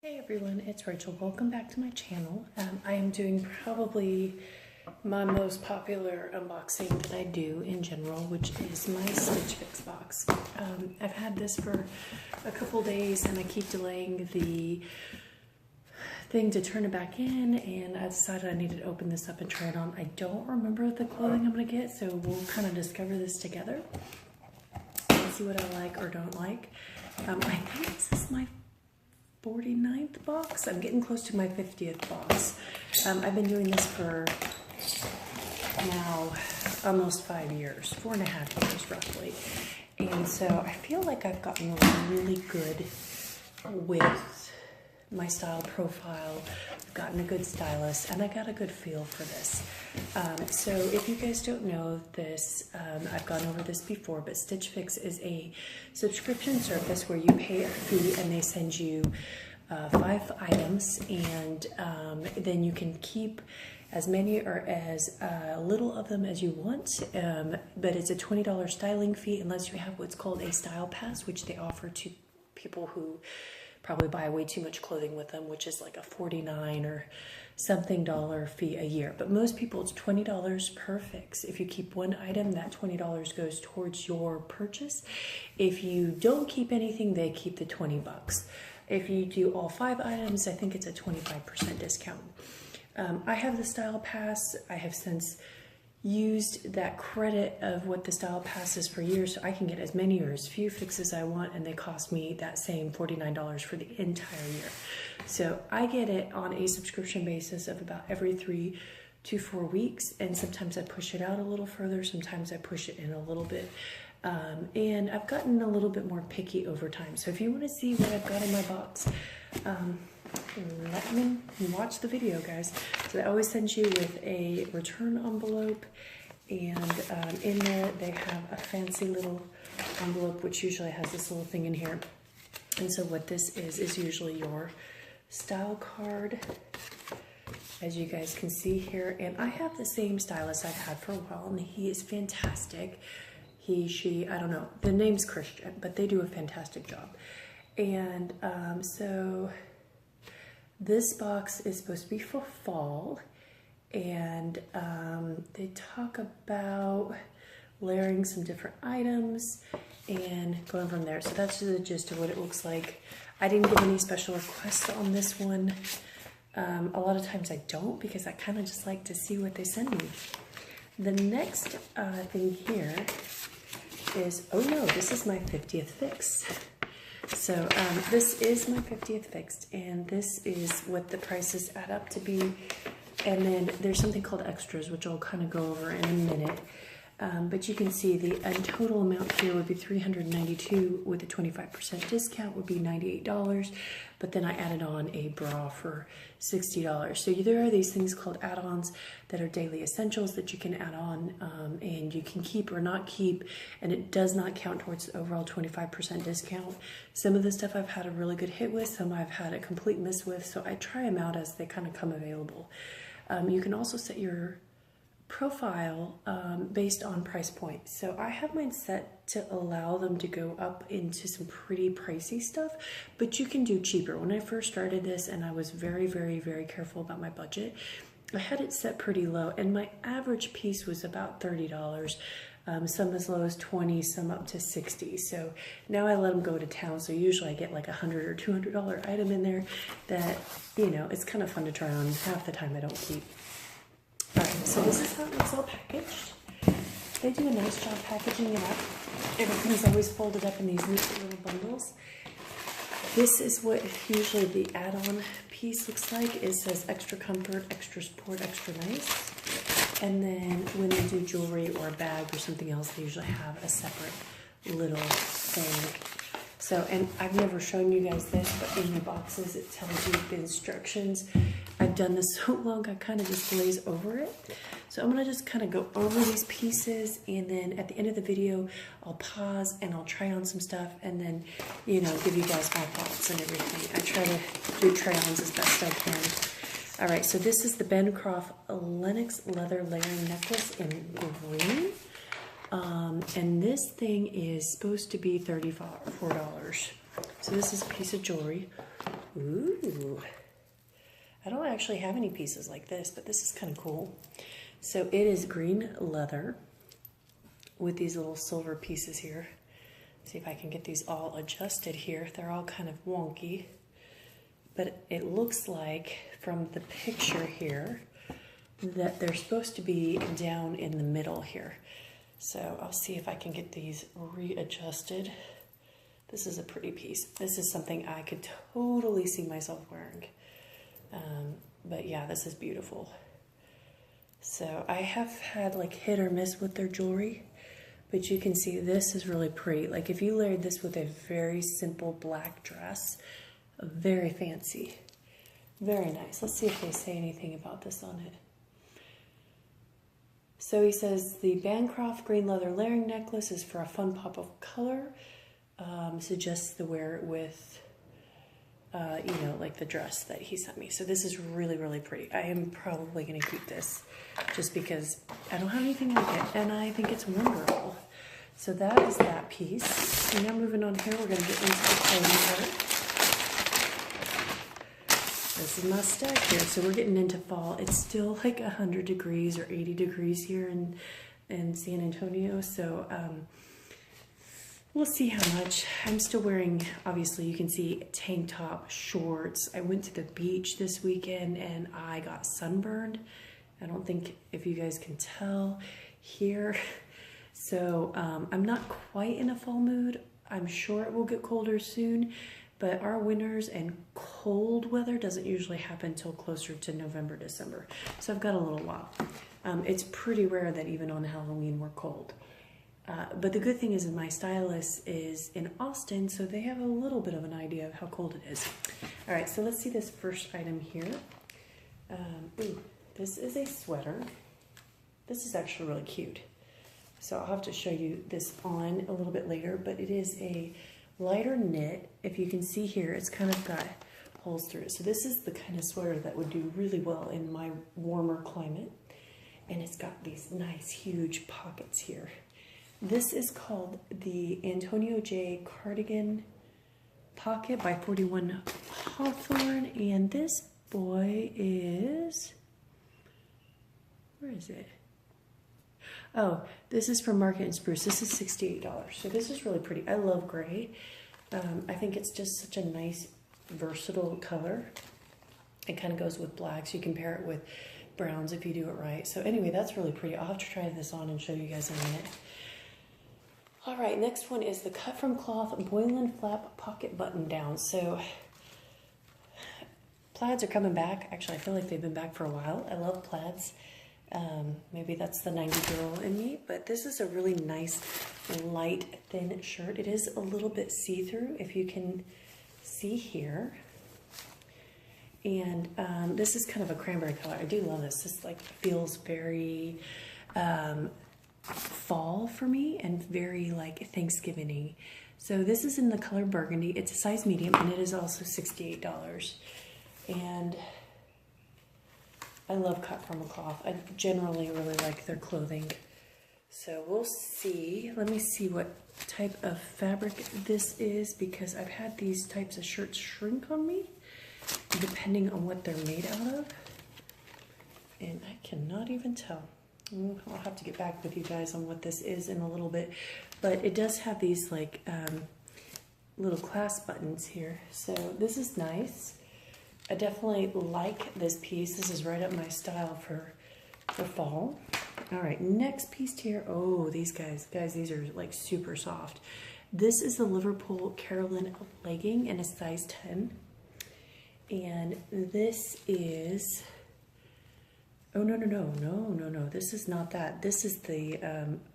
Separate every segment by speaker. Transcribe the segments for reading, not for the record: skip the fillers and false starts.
Speaker 1: Hey everyone, it's Rachel. Welcome back to my channel. I am doing probably my most popular unboxing that I do in general, which is my Stitchfix box. I've had this for a couple days and I keep delaying the thing to turn it back in, and I decided I needed to open this up and try it on. I don't remember the clothing I'm going to get, so we'll kind of discover this together and see what I like or don't like. I think this is my 49th box. I'm getting close to my 50th box. I've been doing this for now almost 5 years, 4.5 years roughly. And so I feel like I've gotten really good with my style profile. I've gotten a good stylist and I got a good feel for this. So if you guys don't know this, I've gone over this before, but Stitchfix is a subscription service where you pay a fee and they send you 5 items, and then you can keep as many or as little of them as you want, but it's a $20 styling fee unless you have what's called a style pass, which they offer to people who probably buy way too much clothing with them, which is like a $49 or something fee a year. But most people, it's $20 per fix. If you keep one item, that $20 goes towards your purchase. If you don't keep anything, they keep the 20 bucks. If you do all 5 items, I think it's a 25% discount. I have the style pass. I have since used that credit of what the style pass is for years, so I can get as many or as few fixes I want, and they cost me that same $49 for the entire year. So I get it on a subscription basis of about every 3 to 4 weeks, and sometimes I push it out a little further, sometimes I push it in a little bit. And I've gotten a little bit more picky over time. So if you want to see what I've got in my box, let me watch the video, guys. So they always send you with a return envelope, and in there they have a fancy little envelope which usually has this little thing in here. And so what this is usually your style card, as you guys can see here. And I have the same stylist I've had for a while, and he is fantastic. He, she, I don't know, the name's Christian, but they do a fantastic job. And so this box is supposed to be for fall, and they talk about layering some different items and going from there. So that's the gist of what it looks like. I didn't get any special requests on this one. A lot of times I don't, because I kind of just like to see what they send me. The next thing here is, oh no, this is my 50th fix. So this is my 50th fixed, and this is what the prices add up to be. And then there's something called extras, which I'll kind of go over in a minute. But you can see the total amount here would be $392 with a 25% discount would be $98. But then I added on a bra for $60. So there are these things called add-ons that are daily essentials that you can add on, and you can keep or not keep, and it does not count towards the overall 25% discount. Some of the stuff I've had a really good hit with, some I've had a complete miss with, so I try them out as they kind of come available. You can also set your profile based on price point. So I have mine set to allow them to go up into some pretty pricey stuff, but you can do cheaper. When I first started this, and I was very, very, very careful about my budget, I had it set pretty low, and my average piece was about $30. Some as low as $20, some up to $60. So now I let them go to town. So usually I get like $100 or $200 item in there that, you know, it's kind of fun to try on. Half the time I don't keep. Alright, so this is how it looks all packaged. They do a nice job packaging it up. Everything's always folded up in these neat little bundles. This is what usually the add-on piece looks like. It says extra comfort, extra sport, extra nice. And then when they do jewelry or a bag or something else, they usually have a separate little thing. So, and I've never shown you guys this, but in the boxes it tells you the instructions. I've done this so long, I kind of just glaze over it. So I'm gonna just kind of go over these pieces, and then at the end of the video, I'll pause and I'll try on some stuff, and then, you know, give you guys my thoughts and everything. I try to do try-ons as best I can. All right, so this is the Bencroft Lennox leather layering necklace in green. And this thing is supposed to be $34. So this is a piece of jewelry. Ooh. I don't actually have any pieces like this, but this is kind of cool. So it is green leather with these little silver pieces here. See if I can get these all adjusted here. They're all kind of wonky, but it looks like from the picture here that they're supposed to be down in the middle here. So I'll see if I can get these readjusted. This is a pretty piece. This is something I could totally see myself wearing. But yeah, this is beautiful. So I have had like hit or miss with their jewelry, but you can see this is really pretty. Like if you layered this with a very simple black dress, very fancy, very nice. Let's see if they say anything about this on it. So he says the Bancroft green leather layering necklace is for a fun pop of color. Suggests to wear it with, you know, like the dress that he sent me. So this is really, really pretty. I am probably going to keep this just because I don't have anything like it, and I think it's wonderful. So that is that piece. So now moving on here, we're going to get into the clothing part. This is my stack here. So we're getting into fall. It's still like 100 degrees or 80 degrees here in San Antonio. So we'll see how much. I'm still wearing, obviously you can see, tank top, shorts. I went to the beach this weekend and I got sunburned. I don't think if you guys can tell here. So I'm not quite in a fall mood. I'm sure it will get colder soon, but our winters and cold weather doesn't usually happen until closer to November, December. So I've got a little while. It's pretty rare that even on Halloween we're cold. But the good thing is my stylist is in Austin, so they have a little bit of an idea of how cold it is. All right, so let's see this first item here. Ooh, this is a sweater. This is actually really cute. So I'll have to show you this on a little bit later, but it is a lighter knit. If you can see here, it's kind of got holes through it. So this is the kind of sweater that would do really well in my warmer climate. And it's got these nice, huge pockets here. This is called the Antonio J. Cardigan Pocket by 41 Hawthorne, and this boy is, where is it? Oh, this is from Market and Spruce. This is $68, so this is really pretty. I love gray. I think it's just such a nice, versatile color. It kind of goes with blacks. You can pair it with browns if you do it right. So anyway, that's really pretty. I'll have to try this on and show you guys in a minute. All right, next one is the cut from cloth Boylan flap pocket button down. So plaids are coming back. Actually, I feel like they've been back for a while. I love plaids. Maybe that's the 90 girl in me, but this is a really nice, light, thin shirt. It is a little bit see-through, if you can see here. And this is kind of a cranberry color. I do love this. This like feels very fall for me and very like Thanksgiving-y. So this is in the color burgundy. It's a size medium and it is also $68. And I love cut from a cloth. I generally really like their clothing. So we'll see. Let me see what type of fabric this is, because I've had these types of shirts shrink on me depending on what they're made out of. And I cannot even tell. I'll have to get back with you guys on what this is in a little bit. But it does have these like little clasp buttons here. So this is nice. I definitely like this piece. This is right up my style for fall. All right, next piece here. Oh, these guys, these are like super soft. This is the Liverpool Carolyn legging in a size 10. And this is, oh, no. This is not that. This is the,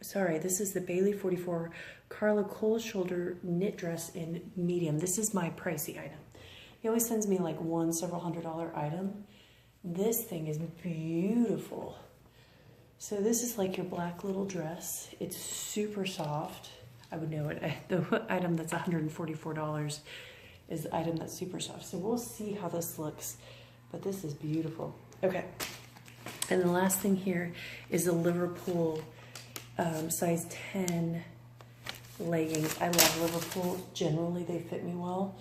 Speaker 1: this is the Bailey 44 Carla Cole shoulder knit dress in medium. This is my pricey item. He always sends me like one several $100 item. This thing is beautiful. So this is like your black little dress. It's super soft. I would know it. The item that's $144 is the item that's super soft. So we'll see how this looks, but this is beautiful. Okay. And the last thing here is the Liverpool size 10 leggings. I love Liverpool. Generally, they fit me well.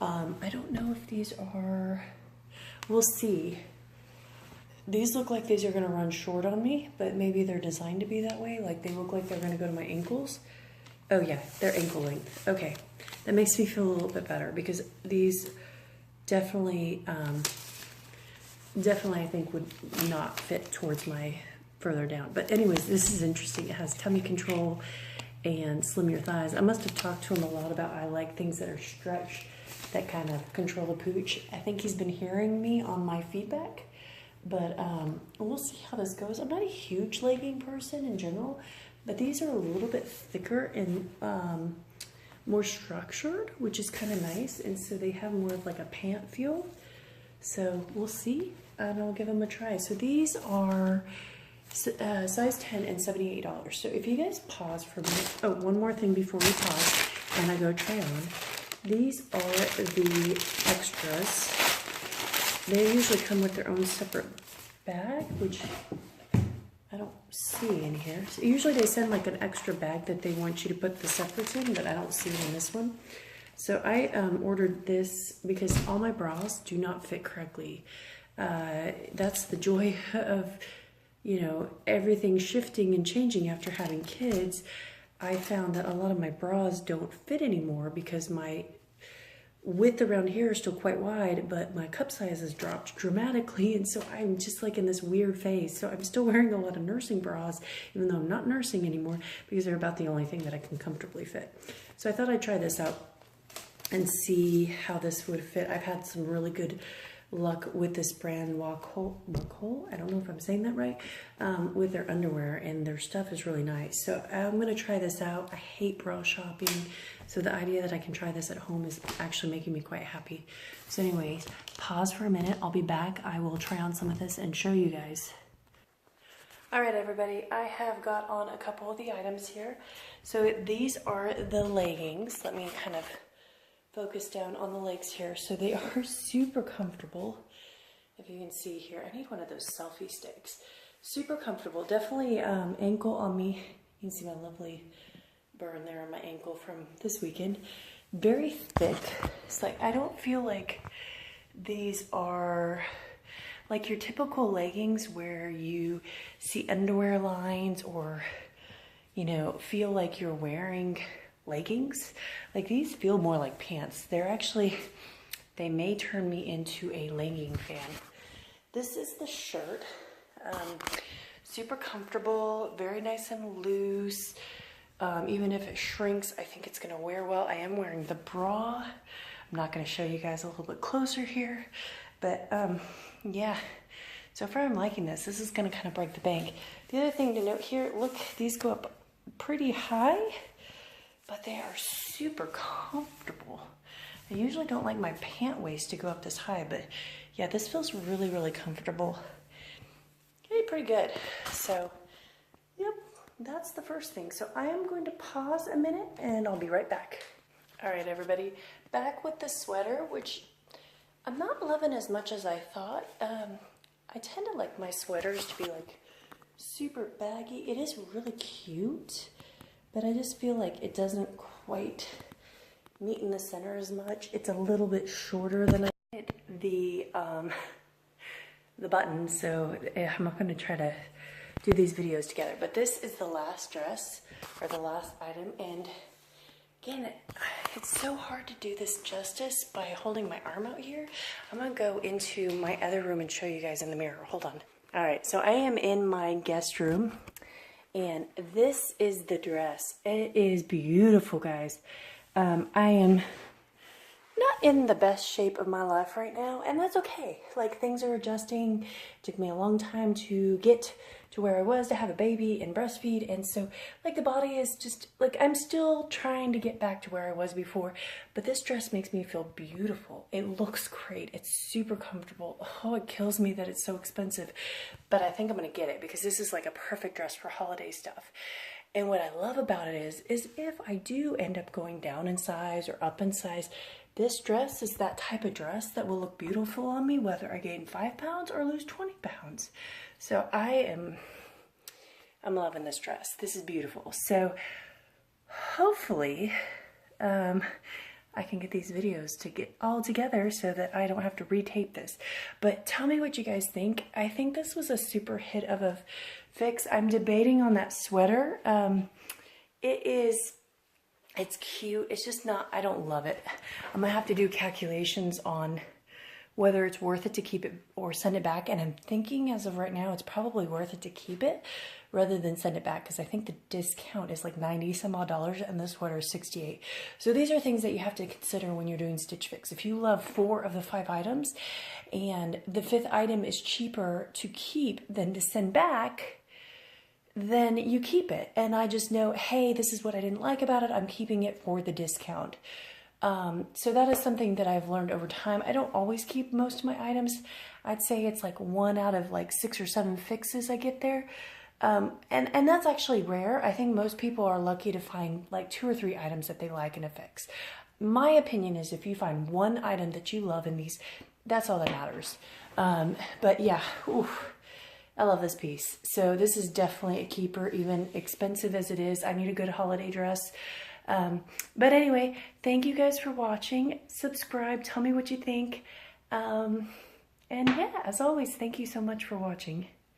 Speaker 1: I don't know if these are, we'll see. These look like these are gonna run short on me, but maybe they're designed to be that way. Like they look like they're gonna go to my ankles. Oh yeah, they're ankle length. Okay, that makes me feel a little bit better because these definitely, definitely I think would not fit towards my further down. But anyways, this is interesting. It has tummy control and slim your thighs. I must have talked to him a lot about I like things that are stretched that kind of control the pooch. I think he's been hearing me on my feedback, but we'll see how this goes. I'm not a huge legging person in general, but these are a little bit thicker and more structured, which is kind of nice. And so they have more of like a pant feel. So we'll see, and I'll give them a try. So these are size 10 and $78. So if you guys pause for a minute, oh, one more thing before we pause, and I go try on. These are the extras. They usually come with their own separate bag, which I don't see in here. So usually they send like an extra bag that they want you to put the separates in, but I don't see it in this one. So I ordered this because all my bras do not fit correctly. That's the joy of, you know, everything shifting and changing after having kids. I found that a lot of my bras don't fit anymore because my width around here is still quite wide, but my cup size has dropped dramatically, and so I'm just like in this weird phase. So I'm still wearing a lot of nursing bras, even though I'm not nursing anymore, because they're about the only thing that I can comfortably fit. So I thought I'd try this out and see how this would fit. I've had some really good luck with this brand, Walkhole, I don't know if I'm saying that right, with their underwear, and their stuff is really nice. So I'm gonna try this out. I hate bra shopping, so the idea that I can try this at home is actually making me quite happy. So anyways, pause for a minute. I'll be back. I will try on some of this and show you guys. All right, everybody, I have got on a couple of the items here. So these are the leggings. Let me kind of focus down on the legs here. So they are super comfortable. If you can see here, I need one of those selfie sticks. Super comfortable, definitely ankle on me. You can see my lovely burn there on my ankle from this weekend. Very thick. It's like, I don't feel like these are like your typical leggings where you see underwear lines or, you know, feel like you're wearing leggings. Like these feel more like pants. They're actually, they may turn me into a legging fan. This is the shirt. Super comfortable, very nice and loose. Even if it shrinks, I think it's gonna wear well. I am wearing the bra. I'm not gonna show you guys a little bit closer here, but yeah. So far I'm liking this. This is gonna kind of break the bank. The other thing to note here, look, these go up pretty high, but they are super comfortable. I usually don't like my pant waist to go up this high, but yeah, this feels really, really comfortable. Okay, pretty good. So, yep, that's the first thing. So I am going to pause a minute and I'll be right back. All right, everybody, back with the sweater, which I'm not loving as much as I thought. I tend to like my sweaters to be like super baggy. It is really cute, but I just feel like it doesn't quite meet in the center as much. It's a little bit shorter than I did the button, so I'm not going to try to do these videos together. But this is the last dress, or the last item, and again, it's so hard to do this justice by holding my arm out here. I'm going to go into my other room and show you guys in the mirror. Hold on. All right, so I am in my guest room. And this is the dress. It is beautiful, guys. I am not in the best shape of my life right now, and that's okay. Like, things are adjusting. It took me a long time to get to where I was to have a baby and breastfeed, and so, like, the body is just, like, I'm still trying to get back to where I was before, but this dress makes me feel beautiful. It looks great. It's super comfortable. Oh, it kills me that it's so expensive, but I think I'm gonna get it because this is like a perfect dress for holiday stuff. And what I love about it is if I do end up going down in size or up in size, this dress is that type of dress that will look beautiful on me, whether I gain 5 pounds or lose 20 pounds. So I'm loving this dress. This is beautiful. So hopefully, I'm I can get these videos to get all together so that I don't have to retape this. But tell me what you guys think. I think this was a super hit of a fix. I'm debating on that sweater. It's cute. It's just not, I don't love it. I'm gonna have to do calculations on whether it's worth it to keep it or send it back. And I'm thinking as of right now, it's probably worth it to keep it rather than send it back, because I think the discount is like 90 some odd dollars and the sweater is 68. So these are things that you have to consider when you're doing Stitch Fix. If you love 4 of the 5 items and the 5th item is cheaper to keep than to send back, then you keep it. And I just know, hey, this is what I didn't like about it. I'm keeping it for the discount. So that is something that I've learned over time. I don't always keep most of my items. I'd say it's like 1 out of like 6 or 7 fixes I get there. And that's actually rare. I think most people are lucky to find like 2 or 3 items that they like in a fix. My opinion is if you find 1 item that you love in these, that's all that matters. But yeah, oof, I love this piece. So this is definitely a keeper, even expensive as it is. I need a good holiday dress. But anyway, thank you guys for watching. Subscribe, tell me what you think. And yeah, as always, thank you so much for watching.